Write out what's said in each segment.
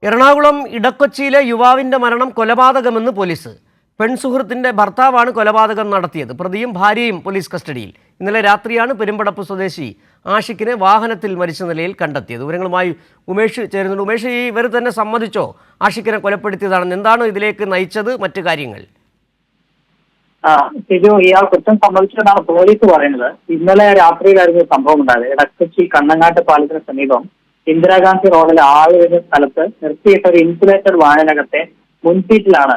എറണാകുളം ഇടക്കൊച്ചിയിലെ യുവാവിന്റെ മരണം കൊലപാതകമെന്ന് പോലീസ്. പെൺസുഹൃത്തിന്റെ ഭർത്താവാണ് കൊലപാതകം നടത്തിയത്. പ്രതിയും ഭാര്യയും പോലീസ് കസ്റ്റഡിയിൽ. ഇന്നലെ രാത്രിയാണ് പെരുമ്പടപ്പ് സ്വദേശി ആഷിഖിനെ വാഹനത്തിൽ മരിച്ച നിലയിൽ കണ്ടെത്തിയത്. വിവരങ്ങളുമായി ഉമേഷ് ചേരുന്നുണ്ട്. ഉമേഷ്, ഈ ഇവർ തന്നെ സമ്മതിച്ചോ ആഷിഖിനെ കൊലപ്പെടുത്തിയതാണെന്ന്? എന്താണ് ഇതിലേക്ക് നയിച്ചത്? മറ്റു കാര്യങ്ങൾ? ഇയാൾ കുറ്റം സമ്മതിച്ചതെന്നാണ് പോലീസ് പറയുന്നത്. ഇന്നലെ രാത്രിയിലായിരുന്നു സംഭവം ഉണ്ടായത്. ഇടക്കൊച്ചി കണ്ണങ്ങാട്ട് പാലത്തിന് സമീപം ഇന്ദിരാഗാന്ധി റോഡിൽ ആളുകളുടെ സ്ഥലത്ത് നിർത്തിയിട്ട ഒരു ഇൻസുലേറ്റഡ് വാഹനകത്തെ മുൻസീറ്റിലാണ്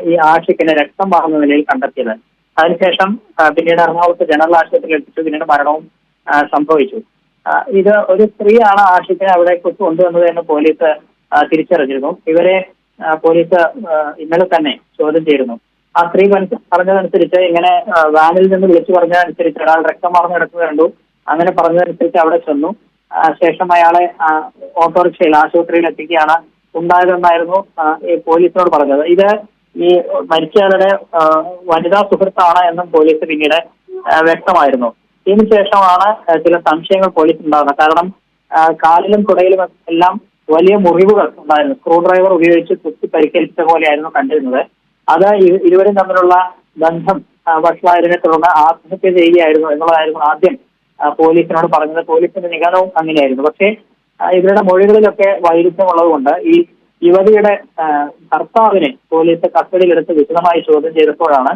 ഈ ആഷിഖിനെ രക്തം വാർന്ന നിലയിൽ കണ്ടെത്തിയത്. അതിനുശേഷം പിന്നീട് എറണാകുളത്ത് ജനറൽ ആശുപത്രിയിൽ എത്തിച്ചു. പിന്നീട് മരണവും സംഭവിച്ചു. ഇത് ഒരു സ്ത്രീയാണ് ആഷിഖിനെ അവിടെ കൊണ്ടുവന്നത് എന്ന് പോലീസ് തിരിച്ചറിഞ്ഞിരുന്നു. ഇവരെ പോലീസ് ഇന്നലെ തന്നെ ചോദ്യം ചെയ്തിരുന്നു. ആ സ്ത്രീ പറഞ്ഞതനുസരിച്ച് ഇങ്ങനെ വാനിൽ നിന്ന് വിളിച്ചു പറഞ്ഞതനുസരിച്ച് ഒരാൾ രക്തം വാർന്ന് കിടക്കുക കണ്ടു. അങ്ങനെ പറഞ്ഞതനുസരിച്ച് അവിടെ ചെന്നു. ശേഷം അയാളെ ഓട്ടോറിക്ഷയിൽ ആശുപത്രിയിൽ എത്തിക്കുകയാണ് ഉണ്ടായതെന്നായിരുന്നു ഈ പോലീസിനോട് പറഞ്ഞത്. ഇത് ഈ മരിച്ചയാളുടെ വനിതാ സുഹൃത്താണ് എന്നും പോലീസ് പിന്നീട് വ്യക്തമായിരുന്നു. ഇതിനുശേഷമാണ് ചില സംശയങ്ങൾ പോലീസ് ഉണ്ടാകുന്നത്. കാരണം കാലിലും തുടയിലും എല്ലാം വലിയ മുറിവുകൾ ഉണ്ടായിരുന്നു. സ്ക്രൂ ഡ്രൈവർ ഉപയോഗിച്ച് കുത്തി പരിക്കേൽപ്പിച്ച പോലെയായിരുന്നു കണ്ടിരുന്നത്. അത് ഇരുവരും തമ്മിലുള്ള ബന്ധം വഷളായതിനെ തുടർന്ന് ആത്മഹത്യ ചെയ്യുകയായിരുന്നു എന്നുള്ളതായിരുന്നു ആദ്യം പോലീസിനോട് പറഞ്ഞത്. പോലീസിന്റെ നിഗമനവും അങ്ങനെയായിരുന്നു. പക്ഷേ ഇവരുടെ മൊഴികളിലൊക്കെ വൈരുദ്ധ്യമുള്ളതുകൊണ്ട് ഈ യുവതിയുടെ ഭർത്താവിനെ പോലീസ് കസ്റ്റഡിയിലെടുത്ത് വിശദമായി ചോദ്യം ചെയ്തപ്പോഴാണ്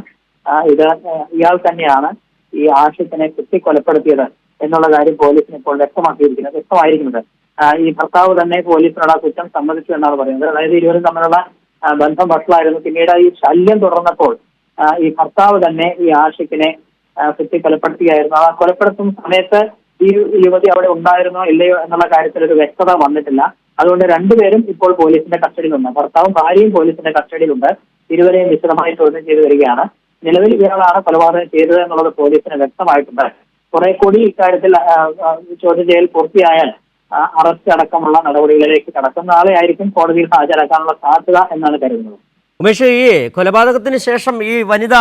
ഇത് ഇയാൾ തന്നെയാണ് ഈ ആഷിഖിനെ കൊലപ്പെടുത്തിയത് എന്നുള്ള കാര്യം പോലീസിന് ഇപ്പോൾ വ്യക്തമായിരിക്കുന്നത്. ഈ ഭർത്താവ് തന്നെ പോലീസിനോട് ആ കുറ്റം സമ്മതിച്ചു എന്നാണ് പറയുന്നത്. അതായത് ഇരുവരും തമ്മിലുള്ള ബന്ധം വഷളായിരുന്നു. പിന്നീട് ഈ ശല്യം തുടർന്നപ്പോൾ ഈ ഭർത്താവ് തന്നെ ഈ ആഷിഖിനെ കൊലപ്പെടുത്തുകയായിരുന്നു. ആ കൊലപ്പെടുത്തുന്ന സമയത്ത് ഈ യുവതി അവിടെ ഉണ്ടായിരുന്നോ ഇല്ലയോ എന്നുള്ള കാര്യത്തിൽ ഒരു വ്യക്തത വന്നിട്ടില്ല. അതുകൊണ്ട് രണ്ടുപേരും ഇപ്പോൾ പോലീസിന്റെ കസ്റ്റഡിയിലുണ്ട്. ഭർത്താവും ഭാര്യയും പോലീസിന്റെ കസ്റ്റഡിയിലുണ്ട്. ഇരുവരെയും വിശദമായി ചോദ്യം ചെയ്തു വരികയാണ്. നിലവിൽ ഇയാളാണ് കൊലപാതകം ചെയ്തത് എന്നുള്ളത് പോലീസിന് വ്യക്തമായിട്ടുണ്ട്. കുറെ കൂടി ഇക്കാര്യത്തിൽ ചോദ്യം ചെയ്യൽ പൂർത്തിയായാൽ അറസ്റ്റ് അടക്കമുള്ള നടപടികളിലേക്ക് കടക്കുന്ന ആളെ ആയിരിക്കും കോടതിയിൽ ഹാജരാക്കാനുള്ള സാധ്യത എന്നാണ് കരുതുന്നത്. ഉമേഷ്, ഈ കൊലപാതകത്തിന് ശേഷം ഈ വനിത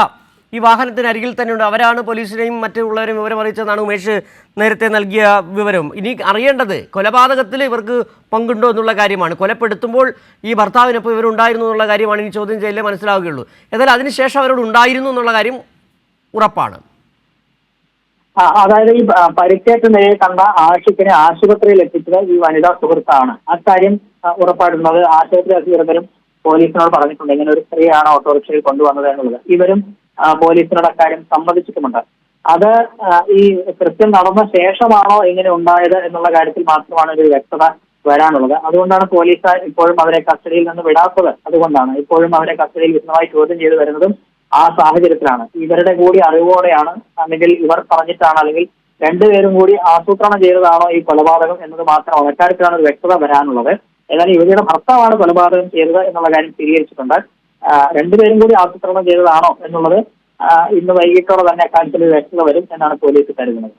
ഈ വാഹനത്തിന് അരികിൽ തന്നെയുണ്ട്. അവരാണ് പോലീസിനെയും മറ്റുള്ളവരും വിവരം അറിയിച്ചതെന്നാണ് ഉമേഷ് നേരത്തെ നൽകിയ വിവരം. ഇനി അറിയേണ്ടത് കൊലപാതകത്തിൽ ഇവർക്ക് പങ്കുണ്ടോ എന്നുള്ള കാര്യമാണ്. കൊലപ്പെടുത്തുമ്പോൾ ഈ ഭർത്താവിനൊപ്പം ഇവരുണ്ടായിരുന്നു എന്നുള്ള കാര്യമാണ് ഇനി ചോദ്യം ചെയ്യലേ മനസ്സിലാവുകയുള്ളൂ. എന്നാൽ അതിനുശേഷം അവരോട് ഉണ്ടായിരുന്നു എന്നുള്ള കാര്യം ഉറപ്പാണ്. അതായത് ഈ പരിക്കേറ്റ നിലയിൽ കണ്ട ആഷിഖിനെ ആശുപത്രിയിൽ എത്തിച്ചത് ഈ വനിതാ സുഹൃത്താണ്. അക്കാര്യം ഉറപ്പായിട്ടുള്ളത് ആശുപത്രി അധികൃതരും പോലീസിനോട് പറഞ്ഞിട്ടുണ്ട്. ഇങ്ങനെ ഒരു സ്ത്രീയാണ് ഓട്ടോറിക്ഷയിൽ കൊണ്ടുവന്നത് എന്നുള്ളത്. ഇവരും പോലീസിനോട് അക്കാര്യം സമ്മതിച്ചിട്ടുമുണ്ട്. അത് ഈ കൃത്യം നടന്ന ശേഷമാണോ ഇങ്ങനെ ഉണ്ടായത് എന്നുള്ള കാര്യത്തിൽ മാത്രമാണ് ഒരു വ്യക്തത വരാനുള്ളത്. അതുകൊണ്ടാണ് പോലീസ് ഇപ്പോഴും അവരെ കസ്റ്റഡിയിൽ നിന്ന് വിടാത്തത്. അതുകൊണ്ടാണ് ഇപ്പോഴും അവരെ കസ്റ്റഡിയിൽ വിശദമായി ചോദ്യം ചെയ്തു വരുന്നതും ആ സാഹചര്യത്തിലാണ്. ഇവരുടെ കൂടി അറിവോടെയാണ്, അല്ലെങ്കിൽ ഇവർ പറഞ്ഞിട്ടാണ്, അല്ലെങ്കിൽ രണ്ടുപേരും കൂടി ആസൂത്രണം ചെയ്തതാണോ ഈ കൊലപാതകം എന്നത് മാത്രമാണ് അക്കാര്യത്തിലാണ് ഒരു വ്യക്തത വരാനുള്ളത്. ഏതായാലും യുവതിയുടെ ഭർത്താവാണ് കൊലപാതകം ചെയ്തത് എന്നുള്ള കാര്യം സ്ഥിരീകരിച്ചിട്ടുണ്ട്. രണ്ടുപേരും കൂടി ആസൂത്രണം ചെയ്തതാണോ എന്നുള്ളത് ഇന്ന് വൈകിട്ടോടെ തന്നെ അക്കാര്യത്തിൽ വ്യക്തത വരും എന്നാണ് പോലീസ് കരുതുന്നത്.